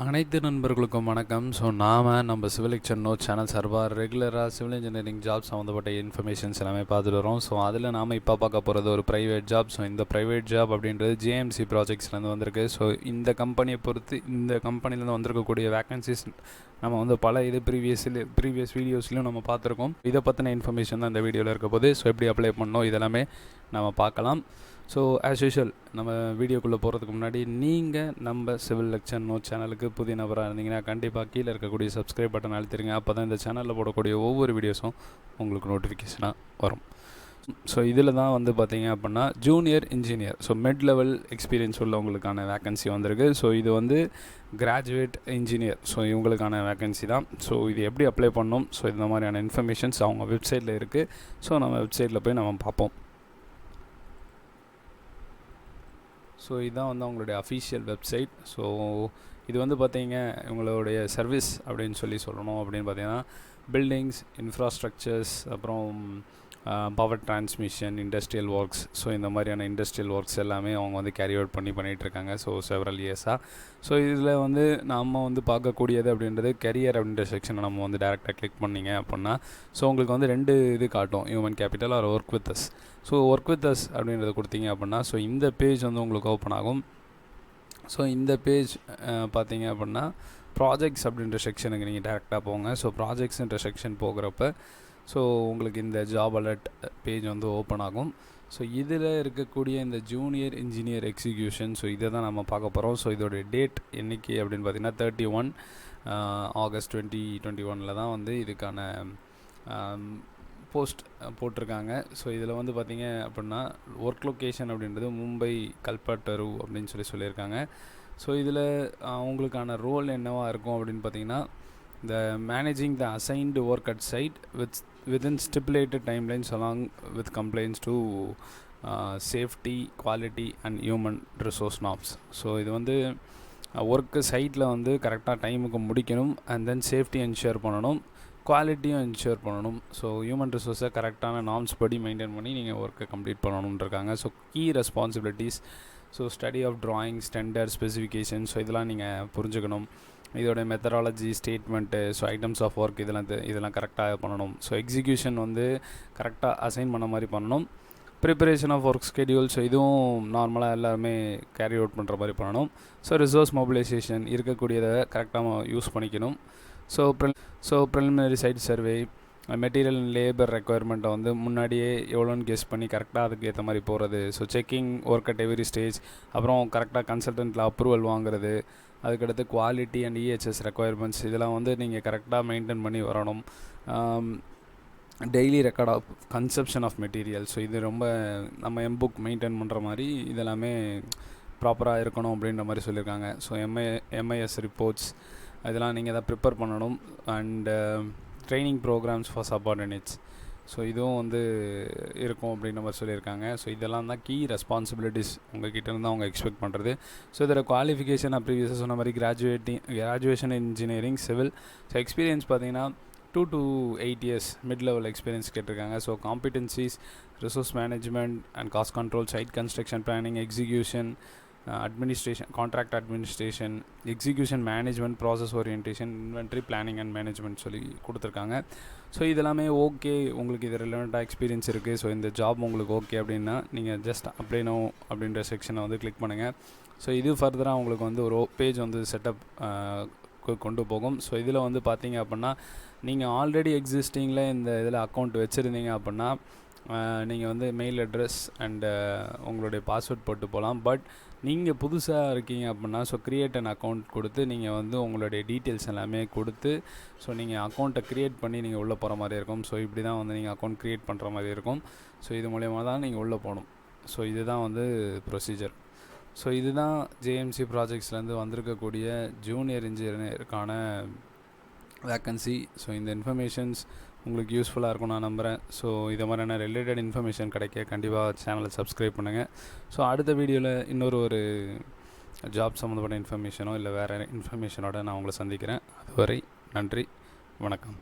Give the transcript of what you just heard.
அனைத்து நண்பர்களுக்கும் வணக்கம். நம்ம சிவில் நோட் சேனல் சார்பாக ரெகுலராக சிவில் இன்ஜினியரிங் ஜாப் சம்மந்தப்பட்ட இன்ஃபர்மேஷன்ஸ் எல்லாமே பார்த்துட்டு வரோம். அதில் நாம் இப்போ பார்க்க போகிறது ஒரு ப்ரைவேட் ஜாப். இந்த ப்ரைவேட் ஜாப் அப்படின்றது ஜேஎம்சி ப்ராஜெக்ட்ஸ்லேருந்து வந்திருக்கு. இந்த கம்பெனியை பொறுத்து இந்த கம்பெனிலேருந்து வந்திருக்கக்கூடிய வேக்கன்சிஸ் நம்ம பல ப்ரீவியஸ் வீடியோஸ்லையும் நம்ம பார்த்துருக்கோம். இதை பற்றின இன்ஃபர்மேஷன் தான் இந்த வீடியோவில் இருக்க போது. எப்படி அப்ளை பண்ணணும் இதெல்லாமே நம்ம பார்க்கலாம். ஆஸ் யூஷுவல் நம்ம வீடியோக்குள்ளே போகிறதுக்கு முன்னாடி நீங்கள் நம்ம சிவில் நோட் சேனலுக்கு புதிய நபராக இருந்தீங்கன்னா கண்டிப்பாக கீழே இருக்கக்கூடிய சப்ஸ்கிரைப் பட்டன் அழுத்திடுங்க. அப்போ தான் இந்த சேனலில் போடக்கூடிய ஒவ்வொரு வீடியோஸும் உங்களுக்கு நோட்டிஃபிகேஷனாக வரும். இதில் தான் பார்த்தீங்க அப்படின்னா junior engineer mid level experience உள்ளவங்களுக்கான வேக்கன்சி வந்திருக்கு. இது கிராஜுவேட் இன்ஜினியர் இவங்களுக்கான வேக்கன்சி தான். இது எப்படி அப்ளை பண்ணணும், இந்த மாதிரியான இன்ஃபர்மேஷன்ஸ் அவங்க வெப்சைட்டில் இருக்குது. நம்ம வெப்சைட்டில் போய் நம்ம பார்ப்போம். இதுதான் அவங்களுடைய அஃபீஷியல் வெப்சைட். இது பார்த்தீங்க இவங்களுடைய சர்வீஸ் அப்படின்னு சொல்லணும். அப்படின்னு பார்த்தீங்கன்னா பில்டிங்ஸ், இன்ஃப்ராஸ்ட்ரக்சர்ஸ், அப்புறம் பவர் டிரான்ஸ்மிஷன், இண்டஸ்ட்ரியல் ஒர்க்ஸ். இந்த மாதிரியான இண்டஸ்ட்ரியல் ஒர்க்ஸ் எல்லாமே அவங்க கேரி அவுட் பண்ணிகிட்ருக்காங்க செவரல் இயர்ஸாக. இதில் நம்ம பார்க்கக்கூடியது அப்படின்றது கெரியர் அப்படின்ற செக்ஷனை நம்ம டேரெக்டாக கிளிக் பண்ணிங்க அப்படின்னா உங்களுக்கு 2 இது காட்டும், human capital are work with us. Work with us அப்படின்றத கொடுத்தீங்க அப்படின்னா இந்த பேஜ் உங்களுக்கு ஓப்பன் ஆகும். இந்த பேஜ் பார்த்தீங்க அப்படின்னா ப்ராஜெக்ட்ஸ் அப்படின்ற செக்ஷனுக்கு நீங்கள் டேரெக்டாக போங்க. ப்ராஜெக்ட்ஸ்ன்ற செக்ஷன் போகிறப்ப உங்களுக்கு இந்த ஜாப் அலர்ட் பேஜ் ஓப்பன் ஆகும். இதில் இருக்கக்கூடிய இந்த ஜூனியர் இன்ஜினியர் எக்ஸிக்யூஷன் இதை தான் நம்ம பார்க்க போகிறோம். இதோடைய டேட் என்றைக்கு அப்படின்னு பார்த்தீங்கன்னா 31 ஆகஸ்ட் 2021 தான் இதுக்கான போஸ்ட் போட்டிருக்காங்க. இதில் பார்த்தீங்க அப்படின்னா ஒர்க் லொக்கேஷன் அப்படின்றது மும்பை கல்பட்டரு அப்படின்னு சொல்லியிருக்காங்க. இதில் அவங்களுக்கான ரோல் என்னவாக இருக்கும் அப்படின்னு பார்த்தீங்கன்னா the managing the assigned work at site within stipulated timelines along with compliance to safety, quality and human resource norms. இது ஒர்க்கு சைட்டில் கரெக்டாக டைமுக்கு முடிக்கணும். அண்ட் தென் சேஃப்டி என்ஷூர் பண்ணணும், குவாலிட்டியும் என்ஷூர் பண்ணணும். ஹியூமன் ரிசோர்ஸை கரெக்டான நார்ம்ஸ் படி மெயின்டைன் பண்ணி நீங்கள் ஒர்க்கை கம்ப்ளீட் பண்ணணுன்றிருக்காங்க. Key responsibilities, study of drawing, standard specification, இதெல்லாம் நீங்கள் புரிஞ்சுக்கணும். இதோட methodology, statement, items of work இதெல்லாம் கரெக்டாக பண்ணணும். எக்ஸிக்யூஷன் கரெக்டாக அசைன் பண்ண மாதிரி பண்ணணும். ப்ரிப்பரேஷன் ஆஃப் ஒர்க் ஸ்கெடியூல், இதுவும் நார்மலாக எல்லாருமே கேரி அவுட் பண்ணுற மாதிரி பண்ணணும். ரிசோர்ஸ் மொபிலைசேஷன் இருக்கக்கூடியதை கரெக்டாக யூஸ் பண்ணிக்கணும். Preliminary site survey, material and labour ரெக்குயர்மெண்ட்டை முன்னாடியே எவ்வளோன்னு கெஸ் பண்ணி கரெக்டாக அதுக்கு ஏற்ற மாதிரி போகிறது. Checking work at every stage, அப்புறம் கரெக்டாக கன்சல்டன்ட்டில் அப்ரூவல் வாங்குறது, அதுக்கடுத்து குவாலிட்டி அண்ட் இஹெச்எஸ் ரெக்குயர்மெண்ட்ஸ் இதெல்லாம் நீங்கள் கரெக்டாக மெயின்டைன் பண்ணி வரணும். Daily record of conception of material, இது ரொம்ப நம்ம எம்புக் மெயின்டைன் பண்ணுற மாதிரி இதெல்லாமே ப்ராப்பராக இருக்கணும் அப்படின்ற மாதிரி சொல்லியிருக்காங்க. எம்ஐஎஸ் ரிப்போர்ட்ஸ் இதெல்லாம் நீங்கள் தான் ப்ரிப்பேர் பண்ணணும். And training programs for subordinates, இதுவும் இருக்கும் அப்படின்ற மாதிரி சொல்லியிருக்காங்க. இதெல்லாம் தான் கீ ரெஸ்பான்சிபிலிட்டிஸ் உங்கள்கிட்ட இருந்து அவங்க எக்ஸ்பெக்ட் பண்ணுறது. இதில் குவாலிஃபிகேஷன் ப்ரீவியஸாக சொன்ன மாதிரி கிராஜுவேஷன் இன்ஜினியரிங் சிவில். எக்ஸ்பீரியன்ஸ் பார்த்தீங்கன்னா 2 to 8 years mid level experience கேட்டிருக்காங்க. Competencies, resource management and cost control, site construction planning, execution, administration, contract administration, execution management, process orientation, inventory planning and management கொடுத்துருக்காங்க. இதெல்லாமே okay, உங்களுக்கு இது ரிலவெண்ட்டாக experience இருக்குது, இந்த job உங்களுக்கு okay அப்படின்னா நீங்கள் ஜஸ்ட் அப்ளை நோ அப்படின்ற செக்ஷனை கிளிக் பண்ணுங்கள். இது ஃபர்தராக உங்களுக்கு ஒரு பேஜ் செட்டப் கொண்டு போகும். இதில் பார்த்தீங்க அப்படின்னா நீங்கள் ஆல்ரெடி எக்ஸிஸ்டிங்கில் இந்த இதில் அக்கௌண்ட் வச்சுருந்தீங்க அப்படின்னா நீங்கள் மெயில் அட்ரஸ் அண்டு உங்களுடைய பாஸ்வேர்ட் போட்டு போகலாம். பட் நீங்கள் புதுசாக இருக்கீங்க அப்படின்னா க்ரியேட் அன் அக்கௌண்ட் கொடுத்து நீங்கள் உங்களுடைய டீட்டெயில்ஸ் எல்லாமே கொடுத்து நீங்கள் அக்கௌண்ட்டை க்ரியேட் பண்ணி நீங்கள் உள்ளே போகிற மாதிரி இருக்கும். இப்படி தான் நீங்கள் அக்கௌண்ட் க்ரியேட் பண்ணுற மாதிரி இருக்கும். இது மூலயமா தான் நீங்கள் உள்ளே போகணும். இதுதான் ப்ரொசீஜர். இதுதான் ஜேஎம்சி ப்ராஜெக்ட்ஸ்லேருந்து வந்திருக்கக்கூடிய ஜூனியர் இன்ஜினியருக்கான வேக்கன்சி. இந்த இன்ஃபர்மேஷன்ஸ் உங்களுக்கு யூஸ்ஃபுல்லாக இருக்கும் நான் நம்புகிறேன். இதை மாதிரியான ரிலேட்டட் இன்ஃபர்மேஷன் கிடைக்க கண்டிப்பாக சேனலை சப்ஸ்கிரைப் பண்ணுங்கள். அடுத்த வீடியோவில் இன்னொரு ஜாப் சம்மந்தப்பட்ட இன்ஃபர்மேஷனோ இல்லை வேறு இன்ஃபர்மேஷனோட நான் உங்களை சந்திக்கிறேன். அதுவரை நன்றி, வணக்கம்.